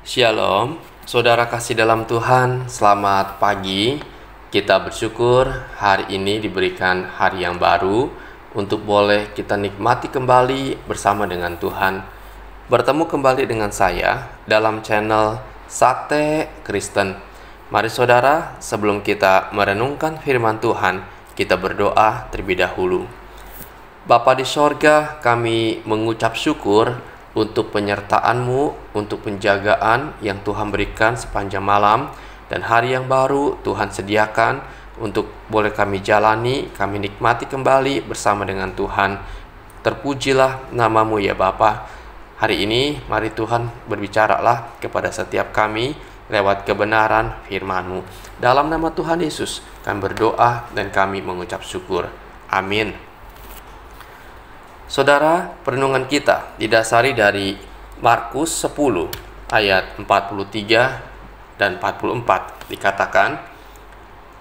Shalom, saudara kasih dalam Tuhan, selamat pagi. Kita bersyukur hari ini diberikan hari yang baru untuk boleh kita nikmati kembali bersama dengan Tuhan. Bertemu kembali dengan saya dalam channel Sate Kristen. Mari saudara, sebelum kita merenungkan firman Tuhan, kita berdoa terlebih dahulu. Bapa di sorga, kami mengucap syukur untuk penyertaan-Mu, untuk penjagaan yang Tuhan berikan sepanjang malam, dan hari yang baru Tuhan sediakan untuk boleh kami jalani, kami nikmati kembali bersama dengan Tuhan. Terpujilah nama-Mu ya Bapa. Hari ini mari Tuhan berbicaralah kepada setiap kami lewat kebenaran firman-Mu. Dalam nama Tuhan Yesus kami berdoa dan kami mengucap syukur. Amin. Saudara, perenungan kita didasari dari Markus 10 ayat 43 dan 44. Dikatakan,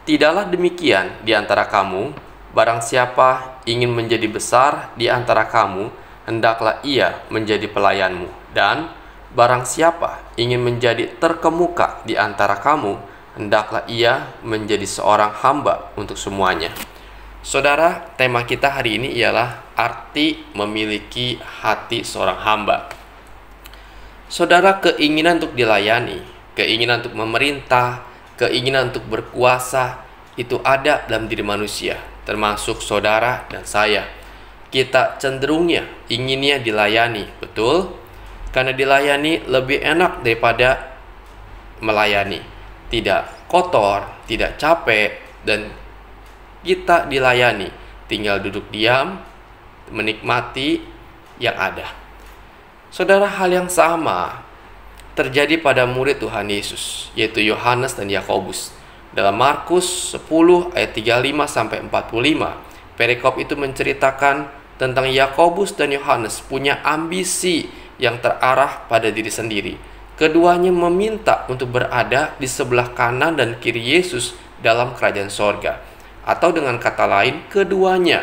"Tidaklah demikian di antara kamu, barang siapa ingin menjadi besar di antara kamu, hendaklah ia menjadi pelayanmu. Dan barang siapa ingin menjadi terkemuka di antara kamu, hendaklah ia menjadi seorang hamba untuk semuanya." Saudara, tema kita hari ini ialah arti memiliki hati seorang hamba. Saudara, keinginan untuk dilayani, keinginan untuk memerintah, keinginan untuk berkuasa, itu ada dalam diri manusia, termasuk saudara dan saya. Kita cenderungnya inginnya dilayani, betul? Karena dilayani lebih enak daripada melayani. Tidak kotor, tidak capek, dan kita dilayani, tinggal duduk diam, menikmati yang ada. Saudara, hal yang sama terjadi pada murid Tuhan Yesus, yaitu Yohanes dan Yakobus. Dalam Markus 10 ayat 35-45, perikop itu menceritakan tentang Yakobus dan Yohanes punya ambisi yang terarah pada diri sendiri. Keduanya meminta untuk berada di sebelah kanan dan kiri Yesus dalam kerajaan sorga. Atau dengan kata lain, keduanya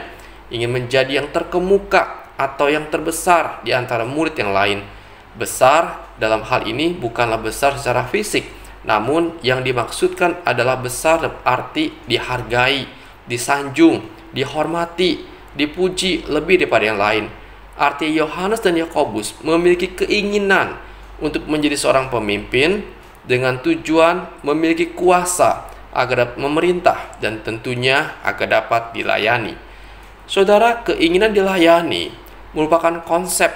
ingin menjadi yang terkemuka atau yang terbesar di antara murid yang lain. Besar dalam hal ini bukanlah besar secara fisik, namun yang dimaksudkan adalah besar dalam arti dihargai, disanjung, dihormati, dipuji lebih daripada yang lain. Arti Yohanes dan Yakobus memiliki keinginan untuk menjadi seorang pemimpin dengan tujuan memiliki kuasa agar dapat memerintah dan tentunya agar dapat dilayani. Saudara, keinginan dilayani merupakan konsep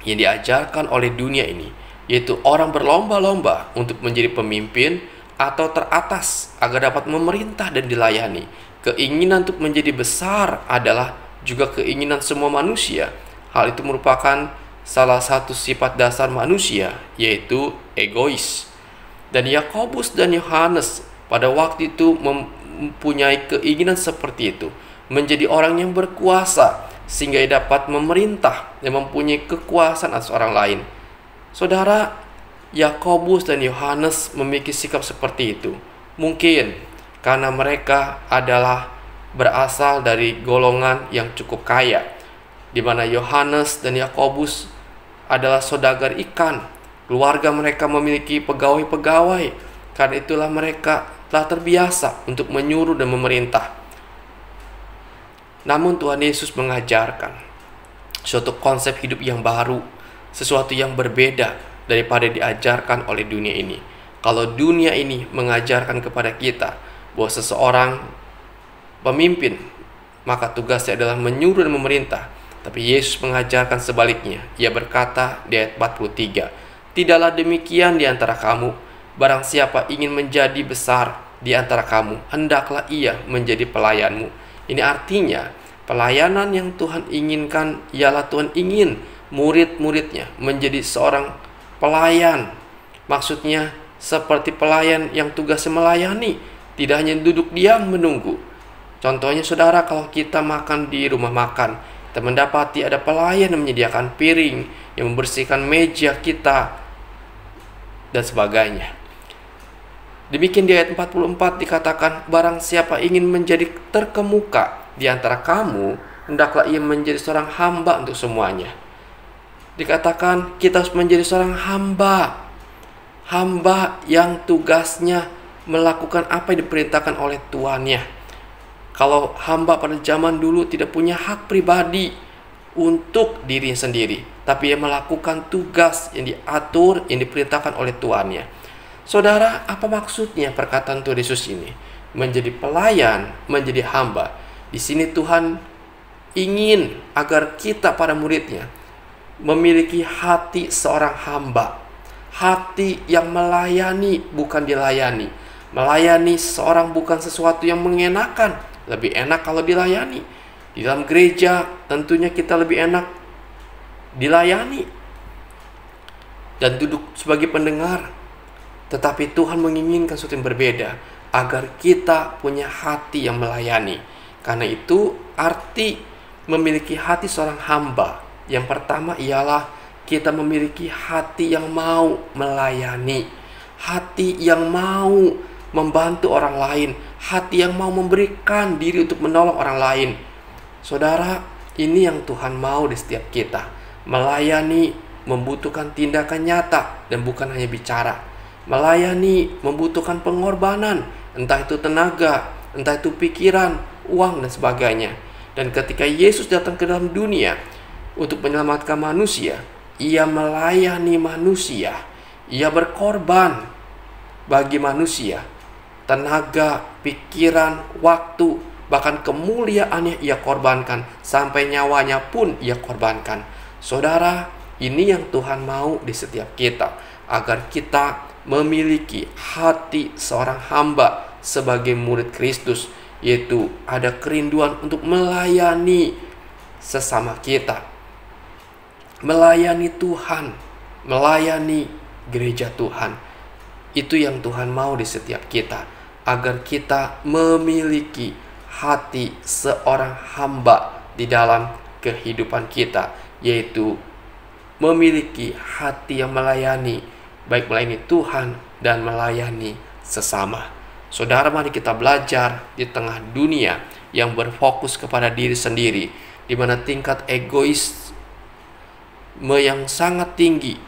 yang diajarkan oleh dunia ini, yaitu orang berlomba-lomba untuk menjadi pemimpin atau teratas agar dapat memerintah dan dilayani. Keinginan untuk menjadi besar adalah juga keinginan semua manusia. Hal itu merupakan salah satu sifat dasar manusia, yaitu egois. Dan Yakobus dan Yohanes pada waktu itu mempunyai keinginan seperti itu, menjadi orang yang berkuasa sehingga dapat memerintah dan mempunyai kekuasaan atas orang lain. Saudara, Yakobus dan Yohanes memiliki sikap seperti itu mungkin karena mereka adalah berasal dari golongan yang cukup kaya, di mana Yohanes dan Yakobus adalah saudagar ikan. Keluarga mereka memiliki pegawai-pegawai, karena itulah mereka telah terbiasa untuk menyuruh dan memerintah. Namun Tuhan Yesus mengajarkan suatu konsep hidup yang baru, sesuatu yang berbeda daripada diajarkan oleh dunia ini. Kalau dunia ini mengajarkan kepada kita bahwa seseorang pemimpin, maka tugasnya adalah menyuruh dan memerintah. Tapi Yesus mengajarkan sebaliknya. Ia berkata di ayat 43, "Tidaklah demikian di antara kamu. Barang siapa ingin menjadi besar di antara kamu, hendaklah ia menjadi pelayanmu." Ini artinya, pelayanan yang Tuhan inginkan ialah Tuhan ingin murid-muridnya menjadi seorang pelayan. Maksudnya, seperti pelayan yang tugasnya melayani, tidak hanya duduk diam menunggu. Contohnya saudara, kalau kita makan di rumah makan, kita mendapati ada pelayan yang menyediakan piring, yang membersihkan meja kita, dan sebagainya. Demikian di ayat 44 dikatakan, "Barang siapa ingin menjadi terkemuka di antara kamu, hendaklah ia menjadi seorang hamba untuk semuanya." Dikatakan kita harus menjadi seorang hamba. hamba yang tugasnya melakukan apa yang diperintahkan oleh tuannya. Kalau hamba pada zaman dulu tidak punya hak pribadi untuk dirinya sendiri, tapi ia melakukan tugas yang diatur, yang diperintahkan oleh tuannya. Saudara, apa maksudnya perkataan Tuhan Yesus ini? Menjadi pelayan, menjadi hamba. Di sini Tuhan ingin agar kita para muridnya memiliki hati seorang hamba. Hati yang melayani, bukan dilayani. Melayani seorang bukan sesuatu yang mengenakan. Lebih enak kalau dilayani. Di dalam gereja tentunya kita lebih enak dilayani dan duduk sebagai pendengar. Tetapi Tuhan menginginkan sesuatu yang berbeda, agar kita punya hati yang melayani. Karena itu arti memiliki hati seorang hamba, yang pertama ialah kita memiliki hati yang mau melayani, hati yang mau membantu orang lain, hati yang mau memberikan diri untuk menolong orang lain. Saudara, ini yang Tuhan mau di setiap kita. Melayani membutuhkan tindakan nyata dan bukan hanya bicara. Melayani membutuhkan pengorbanan, entah itu tenaga, entah itu pikiran, uang, dan sebagainya. Dan ketika Yesus datang ke dalam dunia untuk menyelamatkan manusia, ia melayani manusia. Ia berkorban bagi manusia. Tenaga, pikiran, waktu, bahkan kemuliaannya ia korbankan. Sampai nyawanya pun ia korbankan. Saudara, ini yang Tuhan mau di setiap kita, agar kita memiliki hati seorang hamba sebagai murid Kristus, yaitu ada kerinduan untuk melayani sesama kita, melayani Tuhan, melayani gereja Tuhan. Itu yang Tuhan mau di setiap kita, agar kita memiliki hati seorang hamba di dalam kehidupan kita, yaitu memiliki hati yang melayani, baik melayani Tuhan dan melayani sesama. Saudara, mari kita belajar di tengah dunia yang berfokus kepada diri sendiri, di mana tingkat egoisme yang sangat tinggi.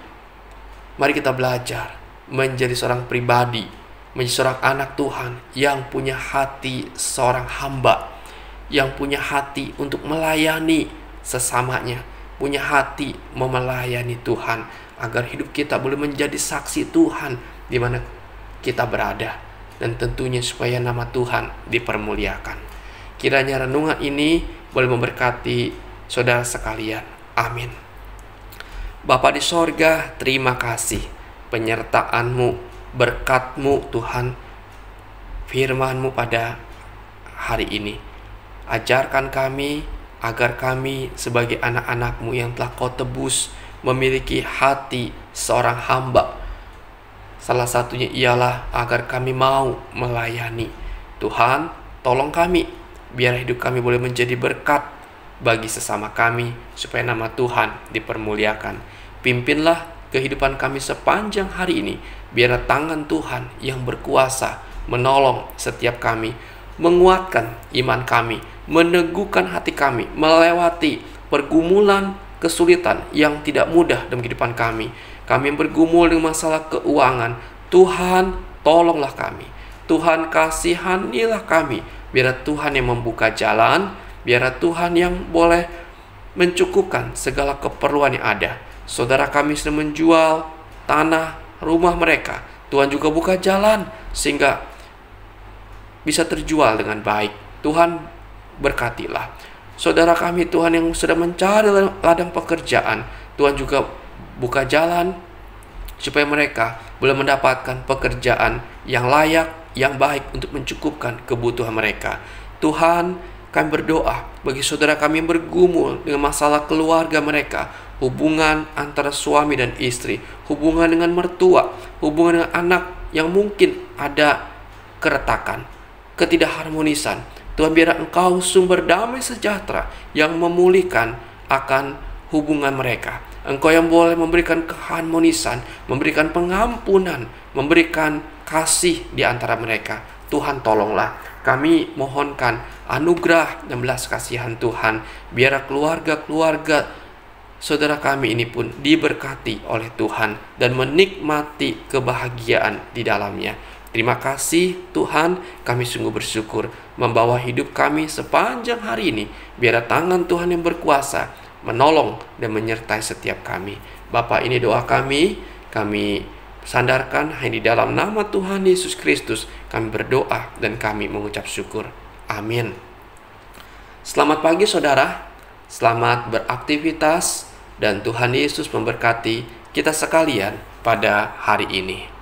Mari kita belajar menjadi seorang pribadi, menjadi seorang anak Tuhan yang punya hati seorang hamba, yang punya hati untuk melayani sesamanya, punya hati mau melayani Tuhan, agar hidup kita boleh menjadi saksi Tuhan di mana kita berada, dan tentunya supaya nama Tuhan dipermuliakan. Kiranya renungan ini boleh memberkati saudara sekalian. Amin. Bapa di sorga, terima kasih penyertaan-Mu, berkat-Mu Tuhan, firman-Mu pada hari ini. Ajarkan kami agar kami sebagai anak-anak-Mu yang telah Kau tebus memiliki hati seorang hamba. Salah satunya ialah agar kami mau melayani. Tuhan, tolong kami, biar hidup kami boleh menjadi berkat bagi sesama kami, supaya nama Tuhan dipermuliakan. Pimpinlah kehidupan kami sepanjang hari ini, biar tangan Tuhan yang berkuasa menolong setiap kami, menguatkan iman kami, meneguhkan hati kami, melewati pergumulan kesulitan yang tidak mudah dalam kehidupan kami. Kami yang bergumul dengan masalah keuangan, Tuhan tolonglah kami, Tuhan kasihanilah kami, biar Tuhan yang membuka jalan, biar Tuhan yang boleh mencukupkan segala keperluan yang ada. Saudara kami sedang menjual tanah rumah mereka, Tuhan juga buka jalan sehingga bisa terjual dengan baik. Tuhan berkatilah. Saudara kami Tuhan yang sedang mencari ladang pekerjaan, Tuhan juga buka jalan supaya mereka boleh mendapatkan pekerjaan yang layak, yang baik untuk mencukupkan kebutuhan mereka. Tuhan, kami berdoa bagi saudara kami yang bergumul dengan masalah keluarga mereka, hubungan antara suami dan istri, hubungan dengan mertua, hubungan dengan anak yang mungkin ada keretakan, ketidakharmonisan. Tuhan, biar Engkau sumber damai sejahtera yang memulihkan akan hubungan mereka. Engkau yang boleh memberikan keharmonisan, memberikan pengampunan, memberikan kasih di antara mereka. Tuhan, tolonglah. Kami mohonkan anugerah dan belas kasihan Tuhan, biar keluarga-keluarga saudara kami ini pun diberkati oleh Tuhan dan menikmati kebahagiaan di dalamnya. Terima kasih Tuhan, kami sungguh bersyukur membawa hidup kami sepanjang hari ini. Biar tangan Tuhan yang berkuasa menolong dan menyertai setiap kami. Bapa, ini doa kami sandarkan hanya di dalam nama Tuhan Yesus Kristus. Kami berdoa dan kami mengucap syukur. Amin. Selamat pagi saudara, selamat beraktivitas, dan Tuhan Yesus memberkati kita sekalian pada hari ini.